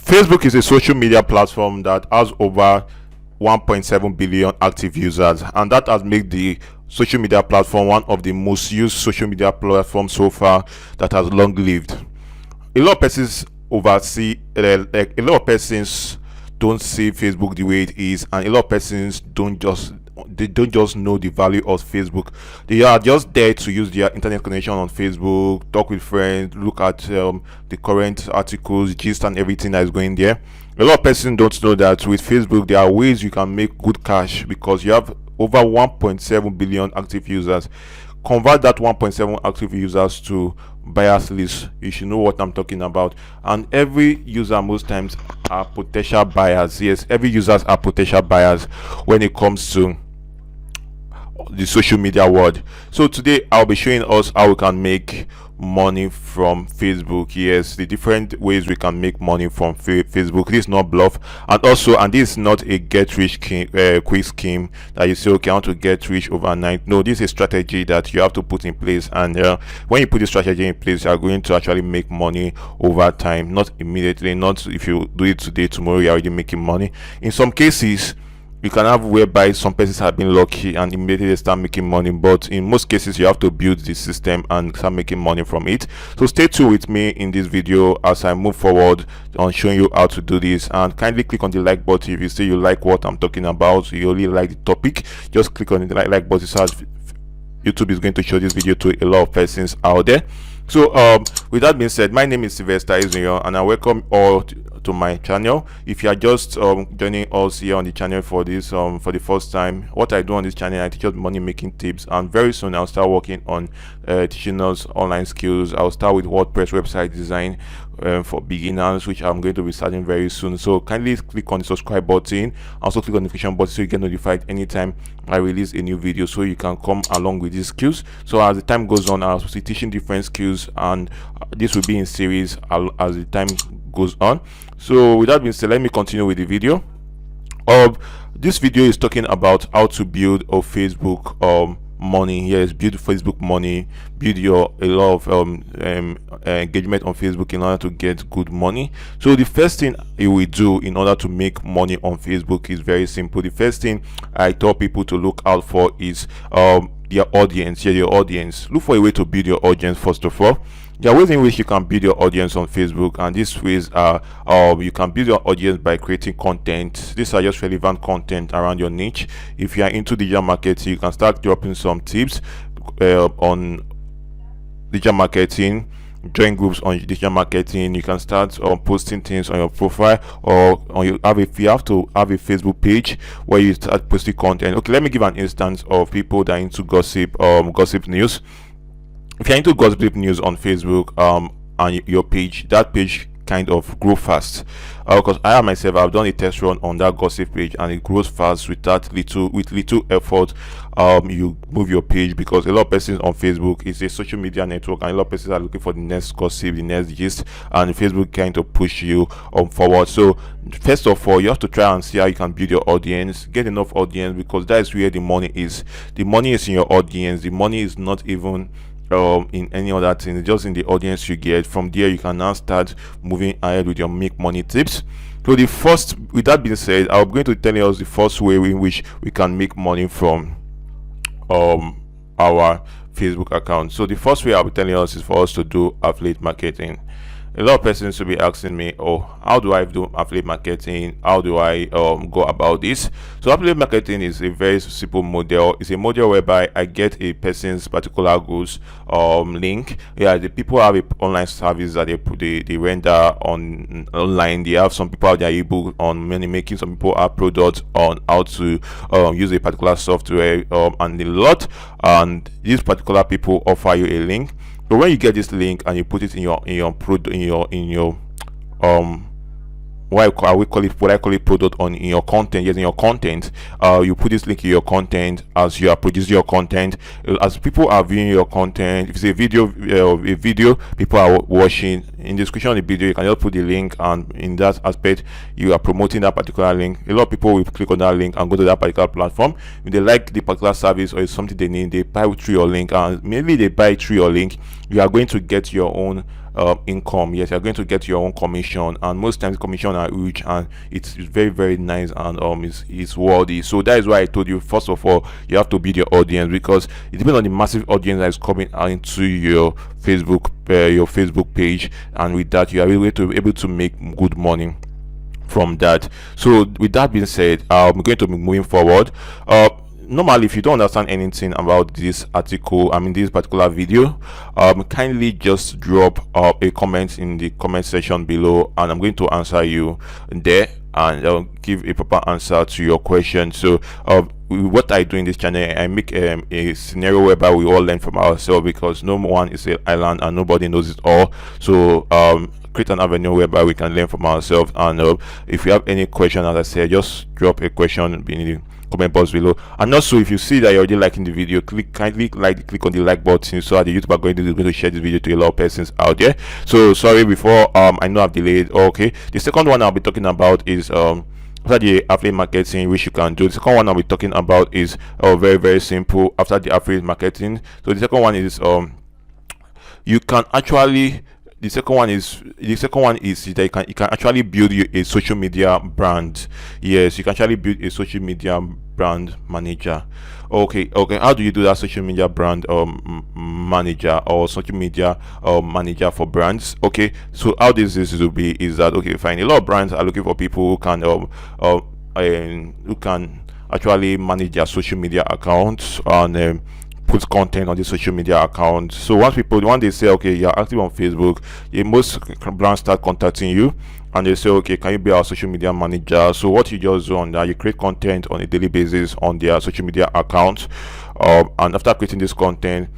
Facebook is a social media platform that has over 1.7 billion active users, and that has made the social media platform one of the most used social media platforms so far that has long lived. A lot of persons oversee, like a lot of persons don't see Facebook the way it is, and a lot of persons don't just know the value of Facebook. They are just there to use their internet connection on Facebook, talk with friends, look at the current articles, gist, and everything that is going there. A lot of persons don't know that with Facebook there are ways you can make good cash because you have over 1.7 billion active users. Convert that 1.7 active users to buyers list. You should know what I'm talking about. And every user most times are potential buyers. Yes, every users are potential buyers when it comes to the social media world. So today I'll be showing us how we can make money from Facebook. Yes, the different ways we can make money from Facebook. This is not bluff, and this is not a get rich quick scheme that you say, okay, I want to get rich overnight. No, this is a strategy that you have to put in place, and when you put this strategy in place, you are going to actually make money over time, not immediately. Not if you do it today, tomorrow you're already making money. In some cases you can have whereby some persons have been lucky and immediately they start making money, but in most cases you have to build the system and start making money from it. So stay tuned with me in this video as I move forward on showing you how to do this, and kindly click on the like button if you say you like what I'm talking about, you really like the topic. Just click on the like button so YouTube is going to show this video to a lot of persons out there. So with that being said, my name is Sylvester Ezenyo and I welcome all to my channel. If you are just joining us here on the channel for this for the first time, what I do on this channel, I teach us money making tips, and very soon I'll start working on teaching us online skills. I'll start with WordPress website design for beginners, which I'm going to be starting very soon. So kindly click on the subscribe button, also click on the notification button so you get notified anytime I release a new video, so you can come along with these skills. So as the time goes on, I'll be teaching different skills, and this will be in series as the time goes on. So with that being said, let me continue with the video. This video is talking about how to build a Facebook money. Yes, build Facebook money, build a lot of engagement on Facebook in order to get good money. So the first thing you will do in order to make money on Facebook is very simple. The first thing I tell people to look out for is your audience. Yeah, your audience. Look for a way to build your audience first of all. There are ways in which you can build your audience on Facebook, and these ways are you can build your audience by creating content. These are just relevant content around your niche. If you are into digital marketing, you can start dropping some tips on digital marketing, join groups on digital marketing. You can start posting things on your profile, or you have to have a Facebook page where you start posting content. Okay, let me give an instance of people that are into gossip news. If you're into gossip news on Facebook and your page, that page kind of grow fast, because I myself have done a test run on that gossip page and it grows fast with little effort. You move your page, because a lot of persons on Facebook is a social media network, and a lot of persons are looking for the next gossip, the next gist, and Facebook kind of push you forward. So first of all, you have to try and see how you can build your audience, get enough audience, because that is where the money is. The money is in your audience. The money is not even in any other thing, it's just in the audience you get. From there you can now start moving ahead with your make money tips. So with that being said, I'm going to tell you the first way in which we can make money from our Facebook account. So the first way I'll be telling us is for us to do affiliate marketing. A lot of persons will be asking me, oh, how do I do affiliate marketing? How do I go about this? So affiliate marketing is a very simple model. It's a model whereby I get a person's particular goods link. Yeah, the people have an online service that they render online. They have some people have their ebook on money making. Some people have products on how to use a particular software and a lot. And these particular people offer you a link. So when you get this link and you put it in your what I call it product on in your content. Yes, in your content, you put this link in your content as you are producing your content. As people are viewing your content, if it's a video people are watching, in the description of the video you can just put the link, and in that aspect you are promoting that particular link. A lot of people will click on that link and go to that particular platform. If they like the particular service or it's something they need, they buy through your link, and maybe they buy through your link, you are going to get your own income. Yes, you're going to get your own commission, and most times commission are huge, and it's very very nice, and it's worthy. So that is why I told you, first of all, you have to build your audience, because it depends on the massive audience that is coming into your Facebook page, and with that you are able to make good money from that. So with that being said, I'm going to be moving forward. Normally, if you don't understand anything about this article, I mean this particular video, kindly just drop a comment in the comment section below, and I'm going to answer you there, and I'll give a proper answer to your question. So what I do in this channel, I make a scenario whereby we all learn from ourselves, because no one is an island and nobody knows it all. So create an avenue whereby we can learn from ourselves. And if you have any question, as I said, just drop a question in the comment box below. And also, if you see that you're already liking the video, click on the like button, so that the YouTube are going to share this video to a lot of persons out there. So sorry before I know I've delayed. Okay, the second one I'll be talking about is after the affiliate marketing, which you can do. The second one I'll be talking about is very very simple after the affiliate marketing. So the second one is you can actually the second one is that you can actually build a social media brand. Yes, you can actually build a social media brand manager. Okay, how do you do that? Social media brand manager, or social media manager for brands. Okay, so how this will be is that, okay, fine, a lot of brands are looking for people who can actually manage their social media accounts and put content on the social media account. So once they say, okay, you're active on Facebook, most brands start contacting you, and they say, okay, can you be our social media manager? So what you just do on that, you create content on a daily basis on their social media account, and after creating this content,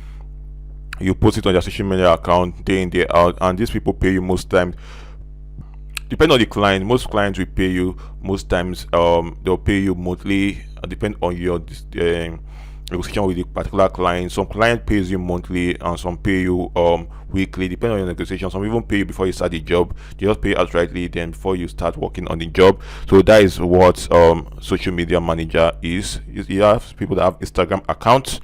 you post it on their social media account day in day out, and these people pay you most times. Depending on the client, most clients will pay you most times. They'll pay you monthly, depend on your negotiation with the particular client. Some client pays you monthly, and some pay you weekly, depending on your negotiation. Some even pay you before you start the job. They just pay you outrightly then before you start working on the job. So that is what social media manager is. You have people that have Instagram accounts,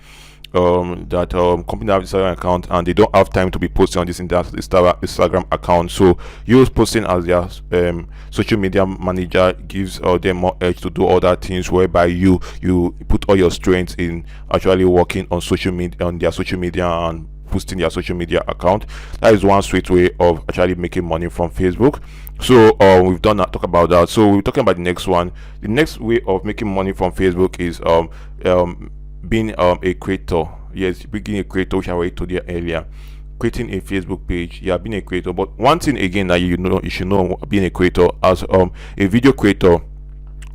company have Instagram account, and they don't have time to be posting on this Instagram account. So you posting as their social media manager gives them more edge to do other things, whereby you put all your strengths in actually working on social media, on their social media, and boosting their social media account. That is one sweet way of actually making money from Facebook. So we've done that, talk about that. So we're talking about the next one. The next way of making money from Facebook is being a creator. Yes, being a creator, which I already told you earlier. Creating a Facebook page, yeah, being a creator. But one thing again that you should know, being a creator, as a video creator,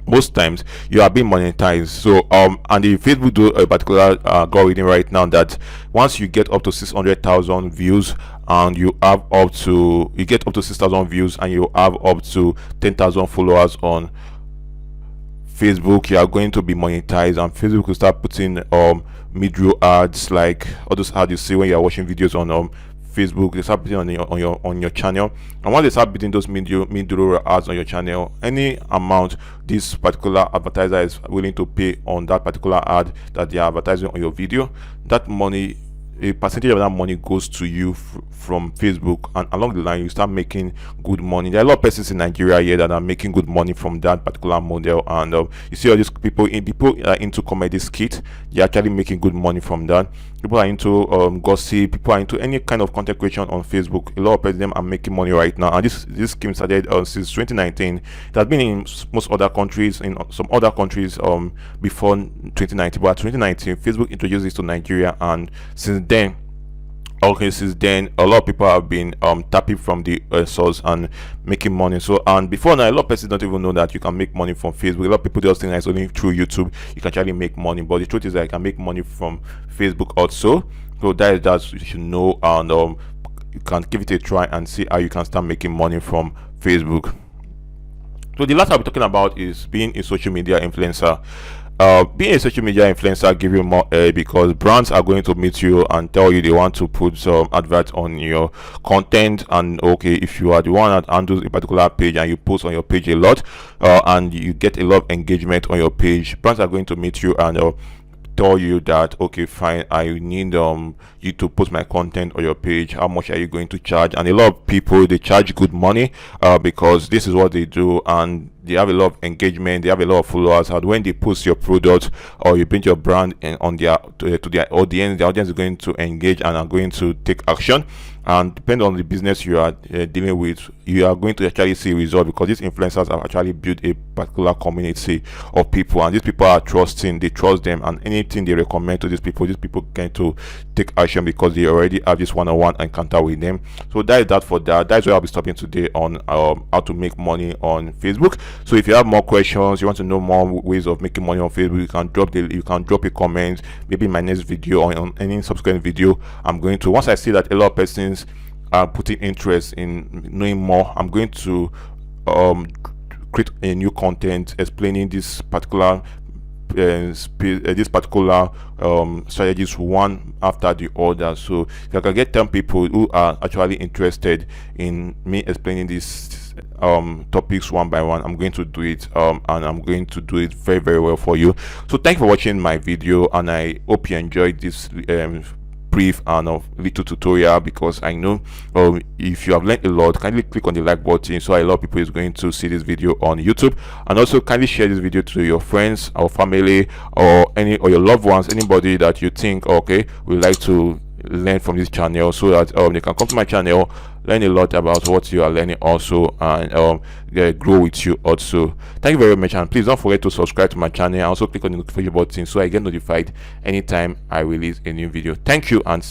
most times you are being monetized. So and the Facebook do a particular algorithm right now that once you get up to 600,000 views, and you get up to 6,000 views, and you have up to 10,000 followers on Facebook, you are going to be monetized, and Facebook will start putting mid-roll ads, like all those ads you see when you are watching videos on Facebook. They start putting on your channel, and once they start putting those mid-roll ads on your channel, any amount this particular advertiser is willing to pay on that particular ad that they are advertising on your video, that money, a percentage of that money goes to you from Facebook, and along the line you start making good money. There are a lot of persons in Nigeria here that are making good money from that particular model, and you see all these people are into comedy skit, they're actually making good money from that. People are into gossip, people are into any kind of content creation on Facebook. A lot of them are making money right now, and this scheme started since 2019. It has been in most other countries, in some other countries before 2019, but 2019 Facebook introduced this to Nigeria, and since then a lot of people have been tapping from the source and making money. So, and before now, a lot of people don't even know that you can make money from Facebook. A lot of people just think that it's only through YouTube you can actually make money, but the truth is that you can make money from Facebook also. So that you should know, and you can give it a try and see how you can start making money from Facebook. So the last I'll be talking about is being a social media influencer. Being a social media influencer give you more because brands are going to meet you and tell you they want to put some advert on your content. And okay, if you are the one that handles a particular page and you post on your page a lot, and you get a lot of engagement on your page, brands are going to meet you and tell you that, okay, fine, I need you to post my content on your page. How much are you going to charge? And a lot of people, they charge good money because this is what they do, and they have a lot of engagement, they have a lot of followers, and when they post your product or you bring your brand in on their to their audience, the audience is going to engage and are going to take action. And depending on the business you are dealing with, you are going to actually see results, because these influencers have actually built a particular community of people, and these people are trusting, they trust them, and anything they recommend to these people going to take action because they already have this one-on-one encounter with them. So that is that for that. That's where I'll be stopping today on how to make money on Facebook. So if you have more questions, you want to know more ways of making money on Facebook, you can drop a comment, maybe in my next video or on any subsequent video. I'm going to, once I see that a lot of persons are putting interest in knowing more, I'm going to create a new content explaining this particular strategies one after the other. So if I can get 10 people who are actually interested in me explaining these topics one by one, I'm going to do it, and I'm going to do it very, very well for you. So thank you for watching my video, and I hope you enjoyed this brief and little tutorial, because I know if you have learned a lot, kindly click on the like button so a lot of people is going to see this video on YouTube. And also kindly share this video to your friends or family or your loved ones, anybody that you think, okay, would like to learn from this channel, so that they can come to my channel, learn a lot about what you are learning also, and grow with you also. Thank you very much, and please don't forget to subscribe to my channel and also click on the notification button so I get notified anytime I release a new video. Thank you, and